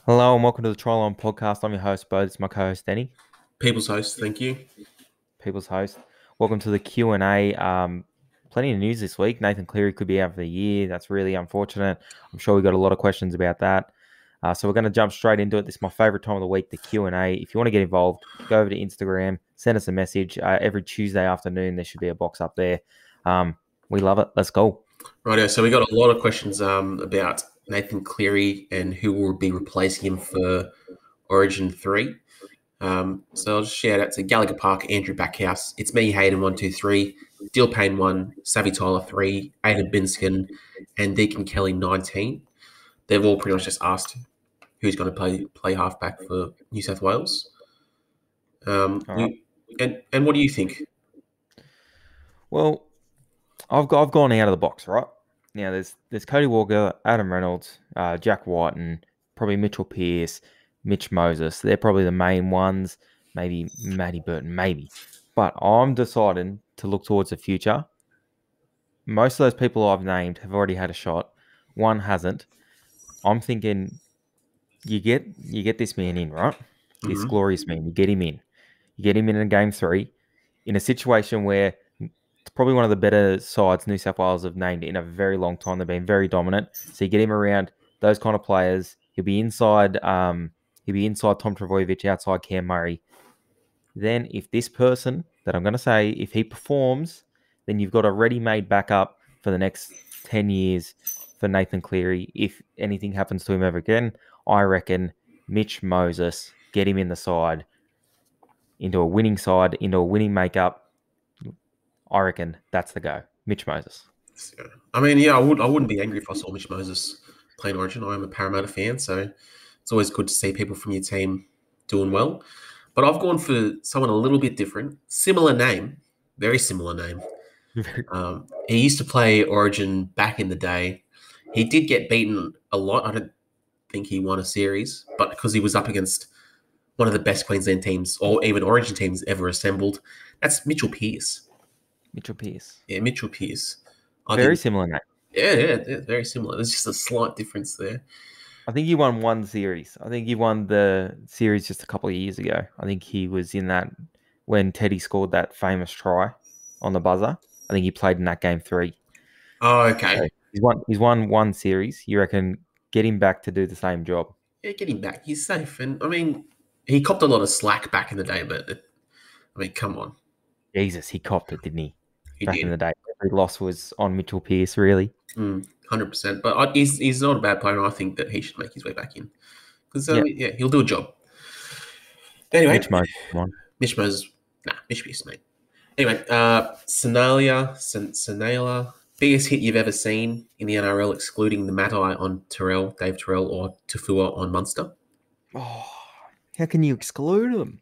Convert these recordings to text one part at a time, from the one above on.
Hello and welcome to the Trial On podcast. I'm your host, Bo. This is my co-host, Danny, People's host, thank you. people's host. Welcome to the Q&A. Plenty of news this week. Nathan Cleary could be out for the year. That's really unfortunate. I'm sure we got a lot of questions about that. So we're going to jump straight into it. This is my favorite time of the week, the Q&A. If you want to get involved, go over to Instagram, send us a message. Every Tuesday afternoon, there should be a box up there. We love it. Let's go. Righto, so we got a lot of questions about Nathan Cleary and who will be replacing him for Origin 3. So I'll just shout out to Gallagher Park, Andrew Backhouse. It's me, Hayden 123, Dill Payne 1, Savvy Tyler 3, Aidan Binskin, and Deacon Kelly 19. They've all pretty much just asked who's going to play halfback for New South Wales. And what do you think? Well, I've gone out of the box, right? Now there's Cody Walker, Adam Reynolds, Jack White, and probably Mitchell Pearce, Mitch Moses. They're probably the main ones. Maybe Matty Burton, maybe. But I'm deciding to look towards the future. Most of those people I've named have already had a shot. One hasn't. I'm thinking you get this man in, right? This glorious man. You get him in. You get him in game 3 in a situation where it's probably one of the better sides New South Wales have named in a very long time. They've been very dominant. So you get him around those kind of players. He'll be inside Tom Trbojevic, outside Cam Murray. Then if this person that I'm going to say, if he performs, then you've got a ready-made backup for the next 10 years for Nathan Cleary. If anything happens to him ever again, I reckon Mitch Moses, get him in the side, into a winning makeup. I reckon that's the go. Mitch Moses. I mean, yeah, I wouldn't be angry if I saw Mitch Moses playing Origin. I am a Parramatta fan, so it's always good to see people from your team doing well. But I've gone for someone a little bit different. Similar name. Very similar name. He used to play Origin back in the day. He did get beaten a lot. I don't think he won a series, but because he was up against one of the best Queensland teams or even Origin teams ever assembled. That's Mitchell Pearce. Mitchell Pearce. Yeah, Mitchell Pearce. Very similar name. Yeah, very similar. There's just a slight difference there. I think he won one series. I think he won the series just a couple of years ago. I think he was in that when Teddy scored that famous try on the buzzer. I think he played in that game 3. Oh, okay. So he's won one series. You reckon get him back to do the same job? Yeah, get him back. He's safe. And, I mean, he copped a lot of slack back in the day, but, come on. Jesus, he copped it, didn't he? He back did. In the day. Every loss was on Mitchell Pearce, really. 100%. But he's not a bad player, and I think that he should make his way back in. Because, he'll do a job. Anyway. Mitch Moses, come on. Mitch Moses. Nah, Mitch Pearce, mate. Anyway, Sanala, biggest hit you've ever seen in the NRL, excluding the Matai on Dave Terrell, or Tafua on Munster? Oh, how can you exclude them?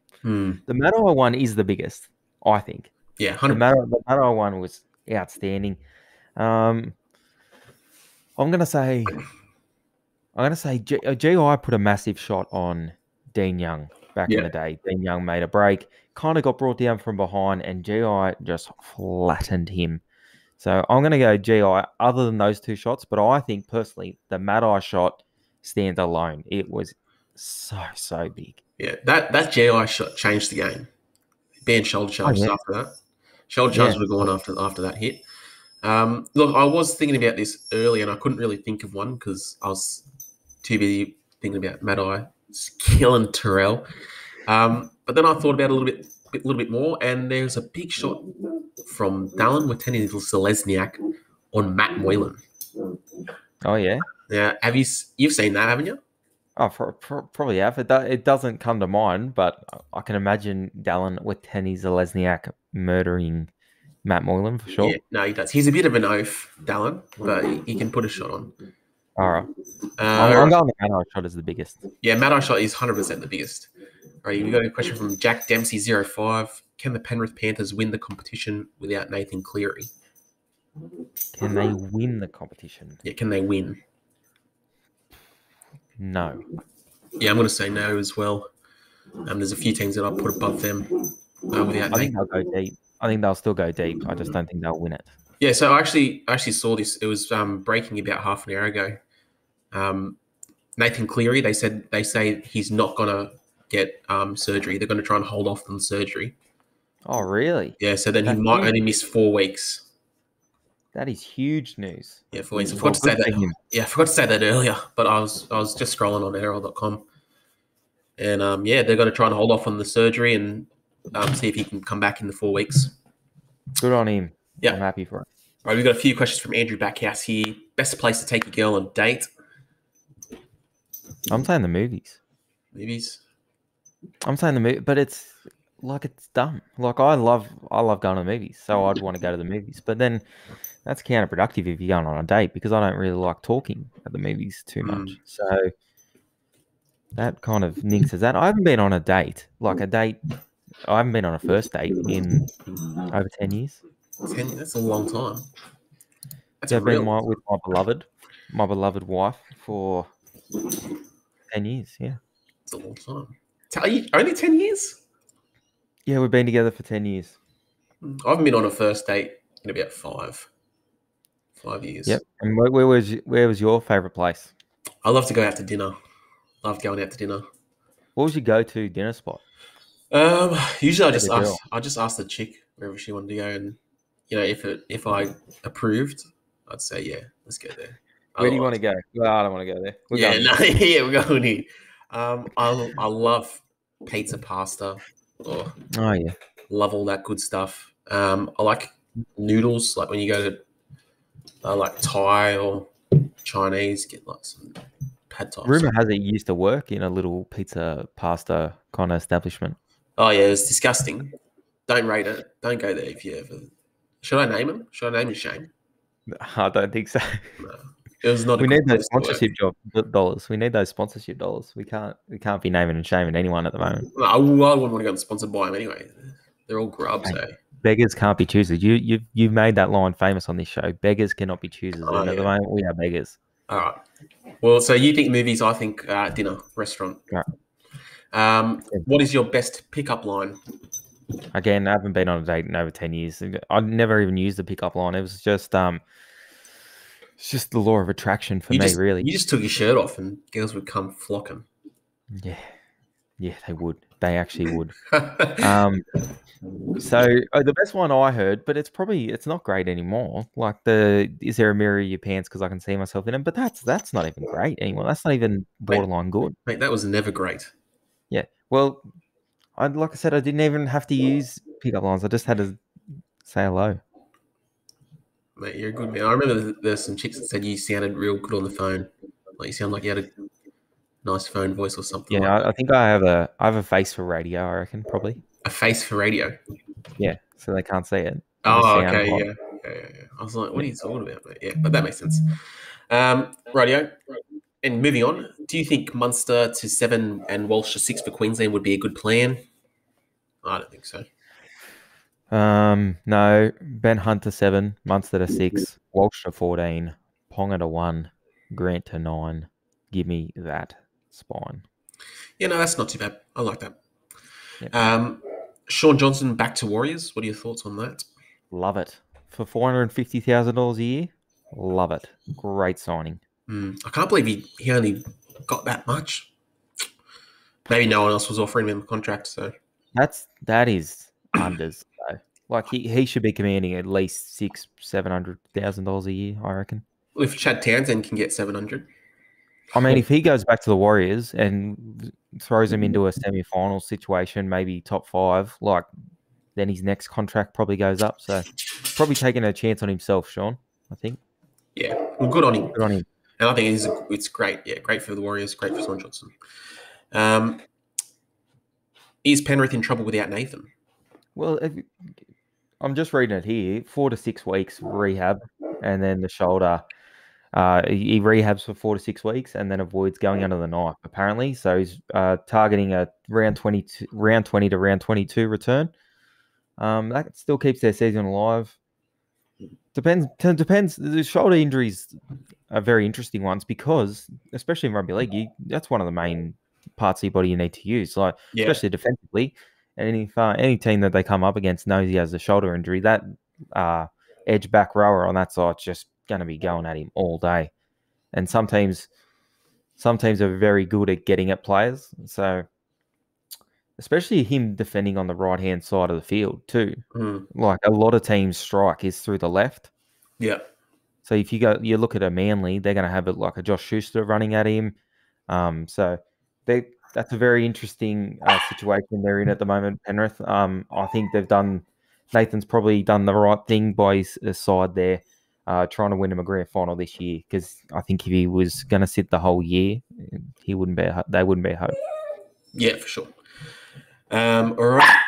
The Matai one is the biggest, I think. Yeah, 100%. The Matai one was outstanding. I'm gonna say GI put a massive shot on Dean Young back in the day. Dean Young made a break, kind of got brought down from behind, and GI just flattened him. So I'm gonna go GI. Other than those two shots, but I think personally the Matai shot stands alone. It was so big. Yeah, that GI shot changed the game. Banned shoulder charges after that. Shoulder charges were gone after that hit. Look, I was thinking about this earlier, and I couldn't really think of one because I was too busy thinking about Matai killing Terrell. But then I thought about it a little bit more, and there's a big shot from Dallin Watene Zelezniak on Matt Moylan. Oh yeah. Yeah, you've seen that, haven't you? Oh, probably have. It doesn't come to mind, but I can imagine Dallin Watene Zelezniak murdering Matt Moylan for sure. Yeah, no, he does. He's a bit of an oaf, Dallin, but he can put a shot on. All right. I'm going the Matai shot as the biggest. Yeah, Matai shot is 100% the biggest. All right, we got a question from Jack Dempsey 05. Can the Penrith Panthers win the competition without Nathan Cleary? Can they win the competition? Yeah, can they win? No. Yeah, I'm going to say no as well. There's a few teams that I'll put above them without. I think they'll go deep. I think they'll still go deep. I just don't think they'll win it. Yeah, so I actually saw this. It was breaking about half an hour ago. Nathan Cleary, they say he's not gonna get surgery. They're going to try and hold off on surgery. Oh, really? Yeah, so then he That's might huge. only miss 4 weeks. That is huge news. Yeah, 4 weeks. I Well, forgot to good say for that. him. Yeah, I forgot to say that earlier, but I was just scrolling on NRL.com, and yeah, they're going to try and hold off on the surgery and see if he can come back in the 4 weeks. Good on him. Yeah. I'm happy for him. All right, we've got a few questions from Andrew Backhouse here. Best place to take a girl on a date? I'm saying the movies. Movies. I'm saying the movie, but it's dumb. Like I love going to the movies, so I'd want to go to the movies. But then that's counterproductive if you're going on a date because I don't really like talking at the movies too much. So that kind of nixes that. I haven't been on a date, like a date. I haven't been on a first date in over 10 years. 10, that's a long time. That's I've been with my beloved wife for 10 years. Yeah. It's a long time. Only 10 years? Yeah, we've been together for 10 years. I haven't been on a first date in about 5 years. Yep. And where was your favourite place? I love to go out to dinner. Love going out to dinner. What was your go-to dinner spot? Usually I just ask the chick wherever she wanted to go, and if I approved, I'd say yeah, let's go there. Where do you want to go? Well, I don't want to go there. We're going here. I love pizza, pasta. Oh yeah, love all that good stuff. I like noodles, like when you go to like Thai or Chinese, get like some pad thai. Rumor has it you used to work in a little pizza pasta kind of establishment. Oh yeah, it's disgusting. Don't rate it. Don't go there if you ever. Should I name him? Should I name him Shane? I don't think so. No. It was not. We need those sponsorship dollars. We need those sponsorship dollars. We can't be naming and shaming anyone at the moment. No, I wouldn't want to get sponsored by them anyway. They're all grubs. Hey, beggars can't be choosers. You've made that line famous on this show. Beggars cannot be choosers, and at the moment we are beggars. All right. Well, so you think movies? I think dinner, restaurant. Right. What is your best pickup line? Again, I haven't been on a date in over 10 years. I never even used the pickup line. It was just it's just the law of attraction for me, really. You just took your shirt off and girls would come flocking. Yeah, they would. They actually would. So the best one I heard, but it's not great anymore. Like is there a mirror in your pants because I can see myself in them? But that's not even great anymore. That's not even borderline good. Mate, that was never great. Yeah. Well, like I said, I didn't even have to use pickup lines. I just had to say hello. Mate, you're a good man. I remember there's some chicks that said you sounded real good on the phone. Like you sound like you had a nice phone voice or something. Yeah, like I think I have a face for radio. I reckon probably a face for radio. Yeah, so they can't see it. Oh, okay, yeah. I was like, what are you talking about, mate? Yeah, but that makes sense. Radio. And moving on, do you think Munster to 7 and Walsh to 6 for Queensland would be a good plan? I don't think so. No. Ben Hunt to 7, Munster to 6, Walsh to 14, Ponga to 1, Grant to 9. Give me that spine. Yeah, no, that's not too bad. I like that. Yep. Sean Johnson back to Warriors. What are your thoughts on that? Love it. For $450,000 a year, love it. Great signing. I can't believe he only got that much. Maybe no one else was offering him a contract. So that is unders. Though. Like he should be commanding at least $600,000-$700,000 a year, I reckon. Well, if Chad Townsend can get 700, I mean, if he goes back to the Warriors and throws him into a semi-final situation, maybe top 5, then his next contract probably goes up. So probably taking a chance on himself, Sean, I think. Yeah, well, good on him. Good on him. And I think it's great. Yeah, great for the Warriors, great for Sean Johnson. Is Penrith in trouble without Nathan? Well, I'm just reading it here. 4 to 6 weeks rehab, and then the shoulder. He rehabs for 4 to 6 weeks, and then avoids going under the knife. Apparently, so he's targeting a round 20 to round 22 return. That still keeps their season alive. Depends. The shoulder injuries are very interesting ones because, especially in rugby league, that's one of the main parts of your body you need to use. Especially defensively, and any team that they come up against knows he has a shoulder injury. That edge back rower on that side's just going to be going at him all day. And some teams, some teams are very good at getting at players. So, especially him defending on the right-hand side of the field too. Like a lot of teams' strike is through the left. Yeah. So if you look at a Manly, they're going to have it like a Josh Schuster running at him. So that's a very interesting situation they're in at the moment, Penrith. I think Nathan's probably done the right thing by his side there, trying to win him a grand final this year. Because I think if he was going to sit the whole year, they wouldn't be at home. Yeah, for sure. All right.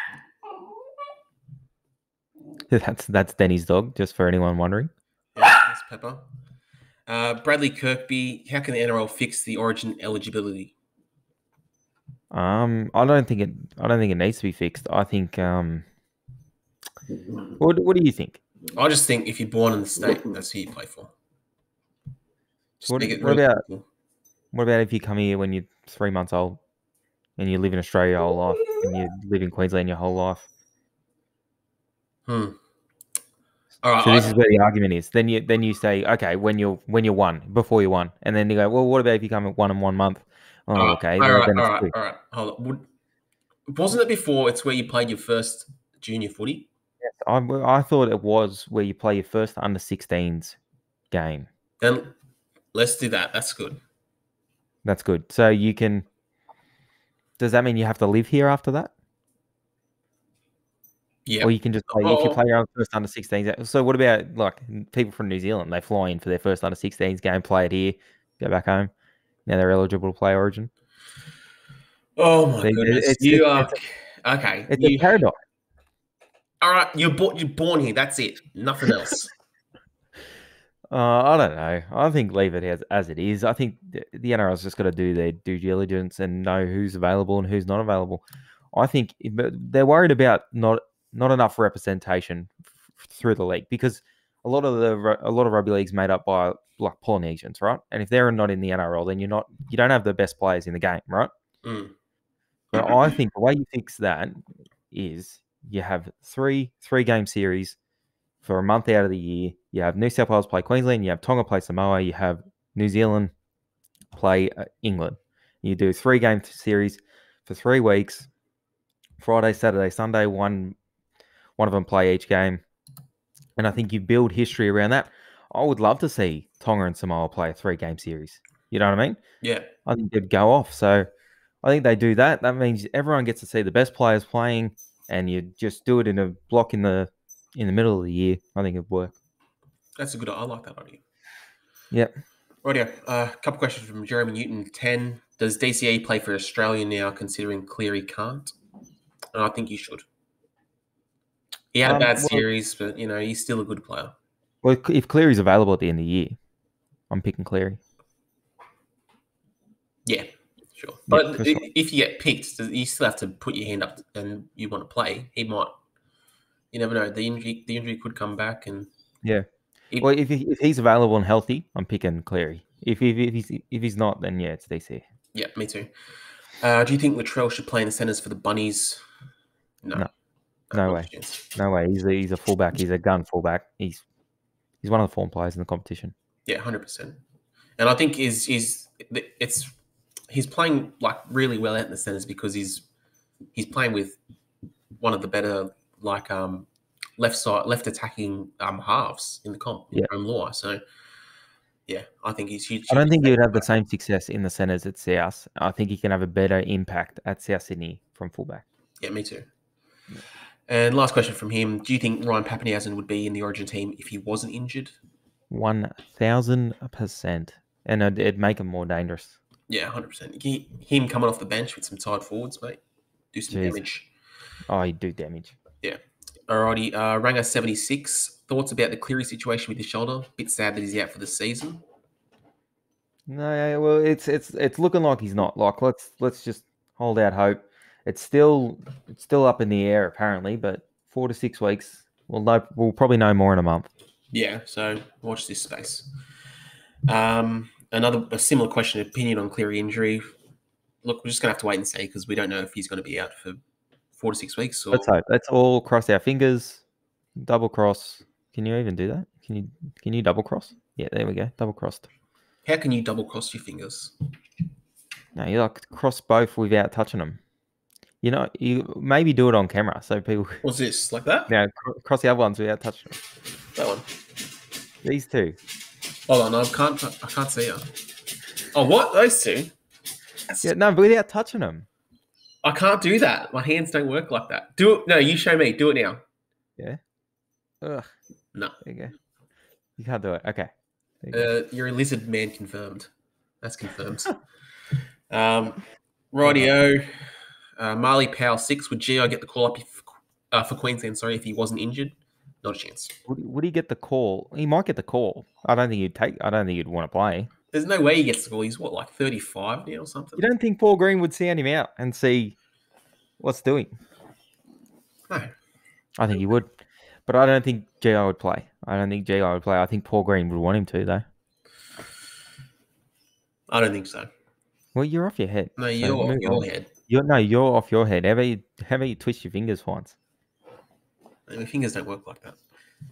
That's Denny's dog, just for anyone wondering. Yeah, that's Pepper. Bradley Kirkby, how can the NRL fix the Origin eligibility? I don't think it needs to be fixed. I think. What do you think? I just think if you're born in the state, that's who you play for. What about if you come here when you're 3 months old and you live in Australia your whole life and you live in Queensland your whole life? All right, so this is where the argument is. Then you say, okay, when you're one, before you won, and then you go, well, what about if you come at 1 in 1 month? Oh, okay. All right. Hold on. Wasn't it before? It's where you played your first junior footy. Yes, I thought it was where you play your first under 16s game. Then let's do that. That's good. That's good. So you can. Does that mean you have to live here after that? Yeah. Or you can just play if you play your own first under 16s. So what about like people from New Zealand? They fly in for their first under 16s game, play it here, go back home. Now they're eligible to play Origin. Oh my goodness! Okay. It's a paradox. All right, you're born here. That's it. Nothing else. I don't know. I think leave it as it is. I think the NRL's just got to do their due diligence and know who's available and who's not available. I think they're worried about not enough representation through the league because a lot of rugby league's made up by like Polynesians, right? And if they're not in the NRL, then you don't have the best players in the game, right? But I think the way you fix that is you have three game series for a month out of the year. You have New South Wales play Queensland, you have Tonga play Samoa, you have New Zealand play England. You do 3 game series for 3 weeks. Friday, Saturday, Sunday, one of them play each game. And I think you build history around that. I would love to see Tonga and Samoa play a 3 game series. You know what I mean? Yeah. I think they'd go off. So I think they do that. That means everyone gets to see the best players playing, and you just do it in a block in the middle of the year. I think it'd work. That's a good. I like that idea. Yep. Rightio. A couple questions from Jeremy Newton. 10. Does DCE play for Australia now, considering Cleary can't? And I think you should. He had a bad series, but he's still a good player. Well, if Cleary's available at the end of the year, I'm picking Cleary. Yeah, sure. But if you get picked, you still have to put your hand up and you want to play. He might. You never know. The injury could come back, and if he's available and healthy, I'm picking Cleary. If he's not, then yeah, it's DC. Yeah, me too. Do you think Latrell should play in the centres for the Bunnies? No way. No way. He's a fullback. He's a gun fullback. He's one of the form players in the competition. Yeah, 100%. And I think he's playing like really well out in the centres because he's playing with one of the better left attacking halves in the comp in law. So yeah, I think he's huge. I don't think he would have the same success in the centres at South. I think he can have a better impact at South Sydney from fullback. Yeah, me too. Yeah. And last question from him: do you think Ryan Papenhuyzen would be in the Origin team if he wasn't injured? 1000%, and it'd make him more dangerous. Yeah, 100%. Him coming off the bench with some tired forwards, mate, do some damage. Oh, he'd do damage. Yeah. Alrighty, Ranger 76. Thoughts about the Cleary situation with his shoulder? Bit sad that he's out for the season. No, well, it's looking like he's not. Like let's just hold out hope. It's still up in the air apparently, but 4 to 6 weeks. We'll probably know more in a month. Yeah, so watch this space. A similar question, opinion on Cleary injury. Look, we're just gonna have to wait and see because we don't know if he's going to be out for 4 to 6 weeks. Or... Let's hope. Let's all cross our fingers. Double cross. Can you even do that? Can you double cross? Yeah, there we go. Double crossed. How can you double cross your fingers? No, you like cross both without touching them. You know, you maybe do it on camera so people What's this? Like that? cross the other ones without touching them. That one. These two. Hold on, I can't see her. Oh, what? Those two? Yeah, no, but without touching them. I can't do that. My hands don't work like that. Do it. No, you show me. Do it now. Yeah. Ugh. No. There you go. You can't do it. Okay. You're a lizard man confirmed. That's confirmed. Rightio. Marley Powell 6. Would Gio get the call up for Queensland? Sorry, if he wasn't injured, not a chance. Would he get the call? He might get the call. I don't think he'd want to play. There's no way he gets the call. He's what, like 35 now or something? You don't think Paul Green would sound him out and see what's doing? No. I think he would. But I don't think Gio would play. I think Paul Green would want him to, though. I don't think so. Well, you're off your head. No, you're off your head. You're off your head. How about you twist your fingers once? My fingers don't work like that.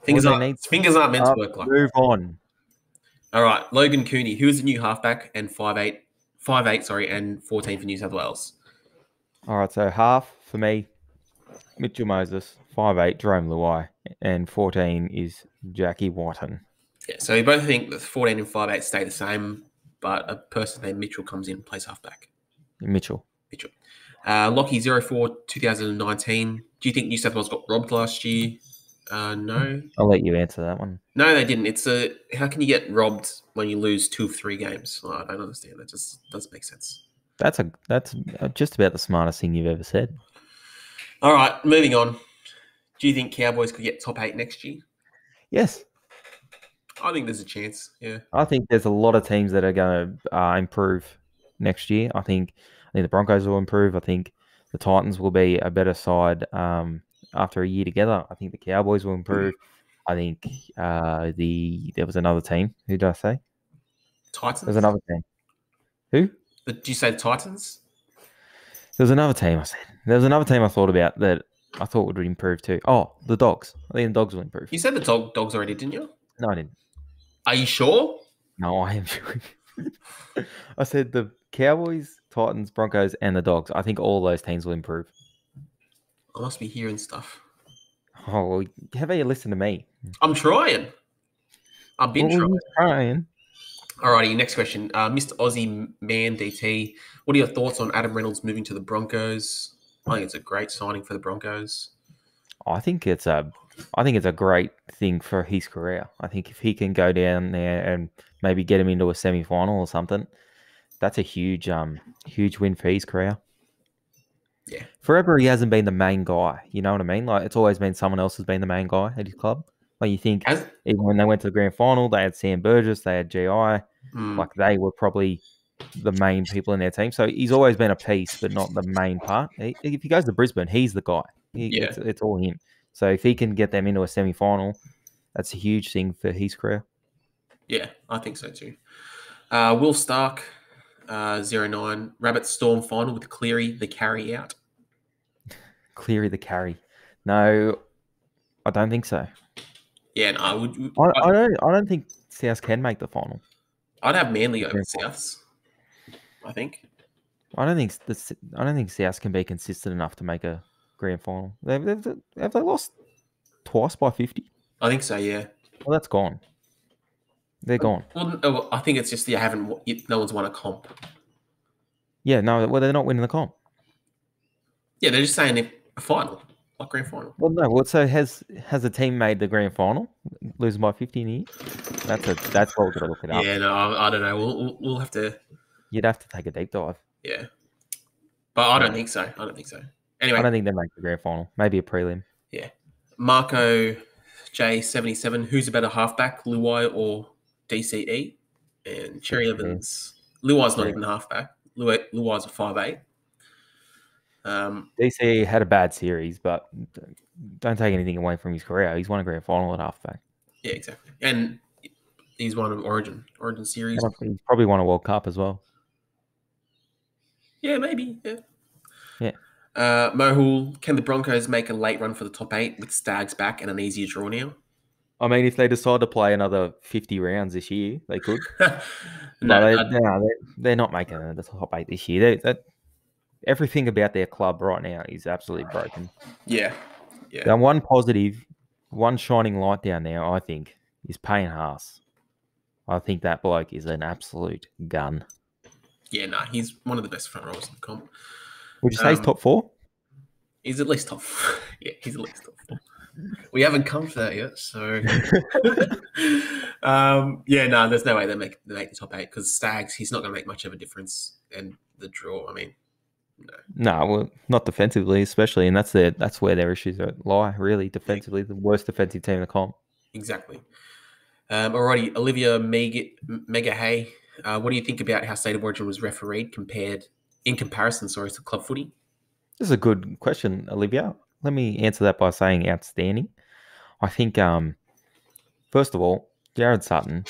Fingers aren't meant to work like that. Move on. All right, Logan Cooney, who is the new halfback and 5'8", and 14 for New South Wales. All right, so half for me, Mitchell Moses, 5'8", Jerome Luai, and 14 is Jackie Watton. Yeah, so we both think that 14 and 5'8" stay the same, but a person named Mitchell comes in and plays halfback. Mitchell. Lockie 04 2019. Do you think New South Wales got robbed last year? No. I'll let you answer that one. No, they didn't. How can you get robbed when you lose 2 of 3 games? Oh, I don't understand. That just doesn't make sense. That's just about the smartest thing you've ever said. All right, moving on. Do you think Cowboys could get top 8 next year? Yes. I think there's a chance, yeah. I think there's a lot of teams that are going to improve next year. I think the Broncos will improve. I think the Titans will be a better side after a year together. I think the Cowboys will improve. I think there was another team. Who did I say? Titans? There's another team. Who? Did you say the Titans? There was another team I said. There was another team I thought about that I thought would improve too. Oh, the Dogs. I think the Dogs will improve. You said the Dogs already, didn't you? No, I didn't. Are you sure? No, I am sure. I said the Cowboys, Titans, Broncos, and the Dogs. I think all those teams will improve. I must be hearing stuff. Oh, well, how about you listen to me? I'm trying. I've been trying. Alrighty, next question. Mr. Aussie Man DT, what are your thoughts on Adam Reynolds moving to the Broncos? I think it's a great signing for the Broncos. I think it's a great thing for his career. I think if he can go down there and maybe get him into a semi-final or something, that's a huge win for his career. Yeah. Forever he hasn't been the main guy. You know what I mean? Like it's always been someone else has been the main guy at his club. Like you think even when they went to the grand final, they had Sam Burgess, they had GI. Like they were probably the main people in their team. So he's always been a piece, but not the main part. If he goes to Brisbane, he's the guy. It's all him. So if he can get them into a semi-final, that's a huge thing for his career. Yeah, I think so too. Will Stark, 09, Rabbit Storm final with Cleary, the carry out. Cleary, the carry. No, I don't think so. Yeah, no, I don't think South can make the final. I'd have Manly over Souths. I think. I don't think South can be consistent enough to make a grand final. Have they lost twice by 50? I think so. Yeah. Well, that's gone. They're gone. Well, I think it's just no one's won a comp. Yeah, no. Well, they're not winning the comp. Yeah, they're just saying a final, like grand final. Well, no. Well, so has a team made the grand final, losing by 50 in a year? That's what we're gonna look it up. Yeah, no, I don't know. We'll have to. You'd have to take a deep dive. Yeah, but I don't think so. Anyway, I don't think they make the grand final. Maybe a prelim. Yeah, Marco J77. Who's a better halfback, Luai or DCE? And Cherry Evans. Luai's not even a halfback. Luai's a 5'8". DCE had a bad series, but don't take anything away from his career. He's won a grand final at halfback. Yeah, exactly. And he's won an Origin series. He's probably won a World Cup as well. Yeah, maybe. Yeah. Mohul, can the Broncos make a late run for the top 8 with Stags back and an easier draw now? I mean, if they decide to play another 50 rounds this year, they could. No, They're not making the top 8 this year. Everything about their club right now is absolutely broken. yeah. The one positive, one shining light down there, I think, is Payne Haas. I think that bloke is an absolute gun. Yeah, no, he's one of the best front rowers in the comp. Would you say he's top 4? He's at least top. Yeah, he's at least top 4. We haven't come to that yet, so. Yeah, no, there's no way they make the top 8 because Stags, he's not going to make much of a difference, and the draw. I mean, no, well, not defensively, especially, and that's where their issues lie. Really, defensively, the worst defensive team in the comp. Exactly. Alrighty, Olivia Mega Hay. What do you think about how State of Origin was refereed in comparison, to club footy? This is a good question, Olivia. Let me answer that by saying outstanding. I think, first of all, Jarryd Sutton,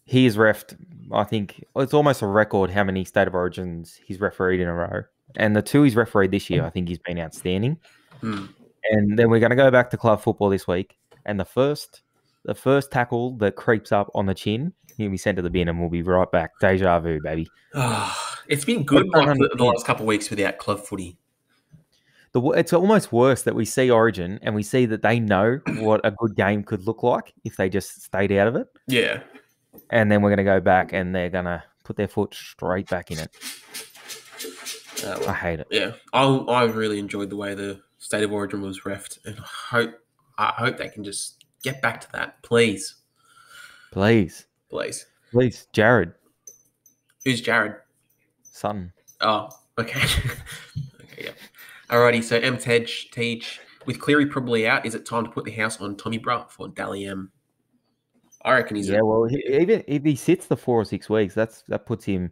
he is refed. I think it's almost a record how many State of Origins he's refereed in a row. And the 2 he's refereed this year, I think he's been outstanding. And then we're going to go back to club football this week. And the first tackle that creeps up on the chin, he'll be sent to the bin and we'll be right back. Deja vu, baby. It's been good the last couple of weeks without club footy. It's almost worse that we see Origin and we see that they know what a good game could look like if they just stayed out of it. Yeah. And then we're going to go back and they're going to put their foot straight back in it. I hate it. Yeah. I really enjoyed the way the State of Origin was reffed, and I hope they can just get back to that. Please. Jarryd. Who's Jarryd? Sutton. Oh, okay. Okay, yeah. Alrighty, so Teach, with Cleary probably out, is it time to put the house on Tommy Bruh for Dally M? I reckon he's even if he sits the 4 or 6 weeks, that puts him.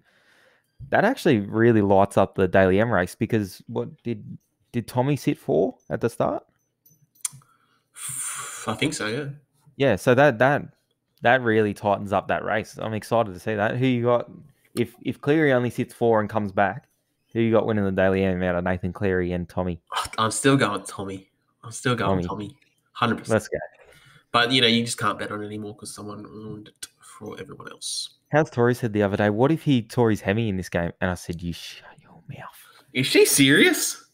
That actually really lights up the Daily M race because what did Tommy sit for at the start? I think so, yeah. Yeah, so that really tightens up that race. I'm excited to see that. Who you got? If Cleary only sits 4 and comes back, who you got winning the Daily M out of Nathan Cleary and Tommy? I'm still going Tommy. 100%. Let's go. But, you just can't bet on it anymore because someone ruined it for everyone else. How's Tori said the other day, what if he tore his hemi in this game? And I said, you shut your mouth. Is she serious?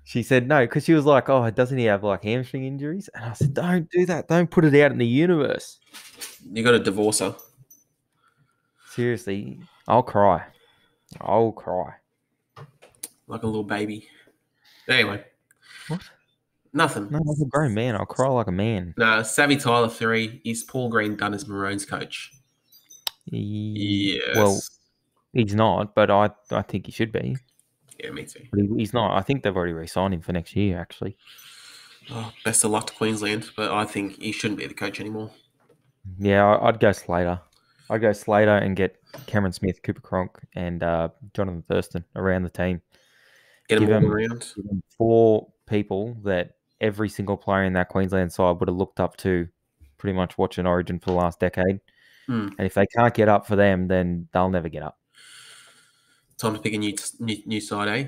She said no, because she was like, oh, doesn't he have like hamstring injuries? And I said, don't do that. Don't put it out in the universe. You got to divorce her. Seriously, I'll cry. Like a little baby. Anyway. What? Nothing. No, like a grown man. I'll cry like a man. Nah, Savvy Tyler 3. Is Paul Green done as Maroons coach? Yes. Well, he's not, but I think he should be. Yeah, me too. But he's not. I think they've already re-signed him for next year, actually. Oh, best of luck to Queensland, but I think he shouldn't be the coach anymore. Yeah, I'd go Slater. I'd go Slater and get Cameron Smith, Cooper Cronk, and Jonathan Thurston around the team. Get them all around. Give them 4 people that every single player in that Queensland side would have looked up to pretty much watching Origin for the last decade. And if they can't get up for them, then they'll never get up. Time to pick a new side, eh?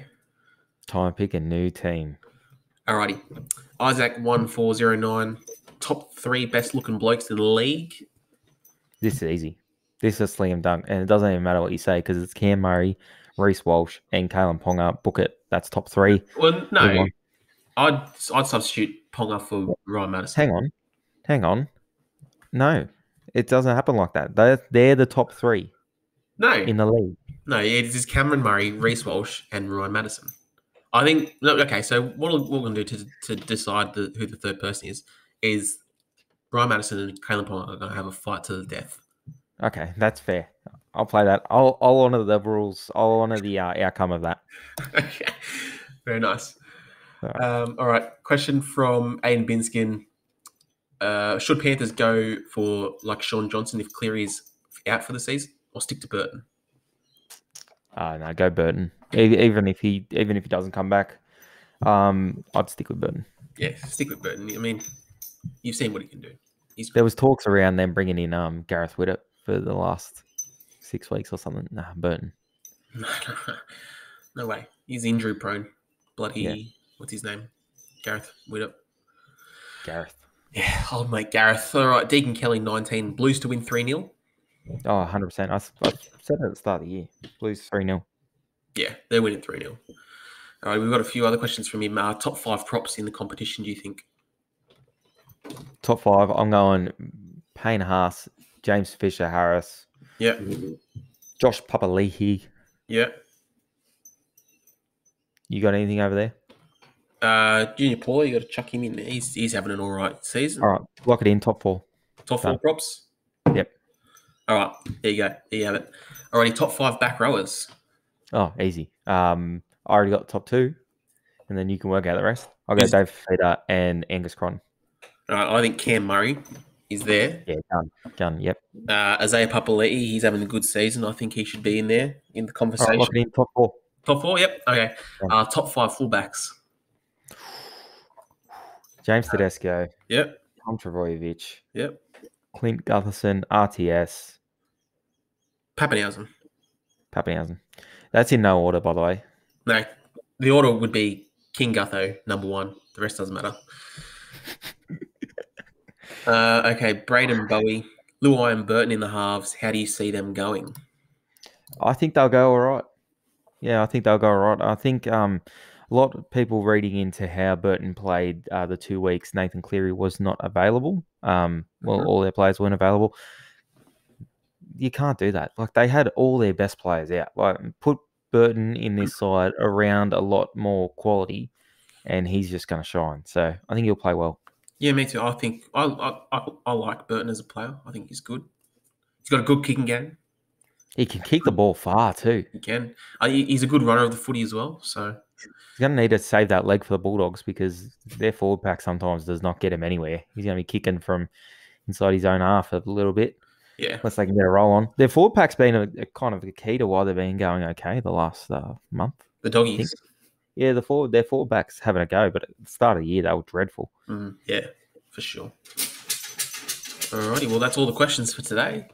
Time to pick a new team. Alrighty. Isaac 1409. Top 3 best looking blokes in the league. This is easy. This is a slam dunk. And it doesn't even matter what you say because it's Cam Murray, Reece Walsh, and Kalen Ponga. Book it. That's top 3. Well, no. I'd substitute Ponga for Ryan Madison. Hang on. No. It doesn't happen like that. They're the top 3. No. In the league. No, it is Cameron Murray, Reece Walsh, and Ryan Madison. I think. Okay, so what we're going to do to decide who the third person is Ryan Madison and Kalen Ponga are going to have a fight to the death. Okay, that's fair. I'll play that. I'll honour the rules. I'll honour the outcome of that. Okay, very nice. All right, question from Aiden Binskin. Should Panthers go for like Sean Johnson if Cleary's out for the season, or stick to Burton? No, go Burton. Even if he doesn't come back, I'd stick with Burton. Yeah, stick with Burton. I mean, you've seen what he can do. There was talks around them bringing in Gareth Widdop for the last 6 weeks or something. Nah, Burton. No way. He's injury prone. Bloody, What's his name? Gareth Widdop. Gareth. Yeah, old mate Gareth. All right, Deacon Kelly 19. Blues to win 3-0. Oh, 100%. I said it at the start of the year. Blues 3-0. Yeah, they're winning 3-0. All right, we've got a few other questions from him. Top 5 props in the competition, do you think? Top 5, I'm going Payne Haas, James Fisher-Harris, Yeah. Josh Papali'i. Yeah. You got anything over there? Junior Paul, you got to chuck him in there. He's having an all right season. All right, lock it in, top 4. Top 4 Done. props? Yep. All right, there you go. There you have it. Alrighty, top 5 back rowers. Oh, easy. I already got the top 2, and then you can work out the rest. I'll go Dave Feder and Angus Crichton. All right, I think Cam Murray is there. Yeah, done. Yep. Isaiah Papali'i, he's having a good season. I think he should be in there in the conversation. All right, lock it in, top 4. Top 4, yep. Okay. Top 5 fullbacks. James Tedesco. Yep. Tom Travojevic. Yep. Clint Gutherson, RTS. Pappenhausen. That's in no order, by the way. No, the order would be King Gutho, number 1. The rest doesn't matter. Okay, Braden Bowie, Luai and Burton in the halves. How do you see them going? I think they'll go all right. Yeah, I think they'll go all right. I think a lot of people reading into how Burton played the 2 weeks, Nathan Cleary was not available. All their players weren't available. You can't do that. Like, they had all their best players out. Like, put Burton in this side around a lot more quality, and he's just going to shine. So I think he'll play well. Yeah, me too. I think I like Burton as a player. I think he's good. He's got a good kicking game. He can kick the ball far too. He can. He's a good runner of the footy as well. So he's going to need to save that leg for the Bulldogs because their forward pack sometimes does not get him anywhere. He's going to be kicking from inside his own half a little bit. Yeah. Unless they can get a roll on. Their forward pack's been a kind of a key to why they've been going okay the last month. The doggies. Yeah, their forward backs having a go, but at the start of the year they were dreadful. Yeah, for sure. Alrighty, well that's all the questions for today.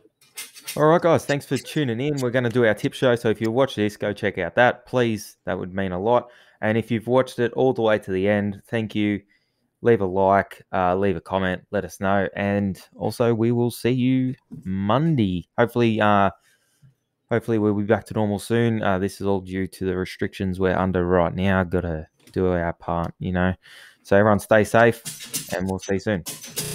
All right, guys, thanks for tuning in. We're going to do our tip show, so if you watch this, go check out that. Please, that would mean a lot. And if you've watched it all the way to the end, thank you. Leave a like, leave a comment, let us know. And also, we will see you Monday. Hopefully we'll be back to normal soon. This is all due to the restrictions we're under right now. Got to do our part, So everyone stay safe, and we'll see you soon.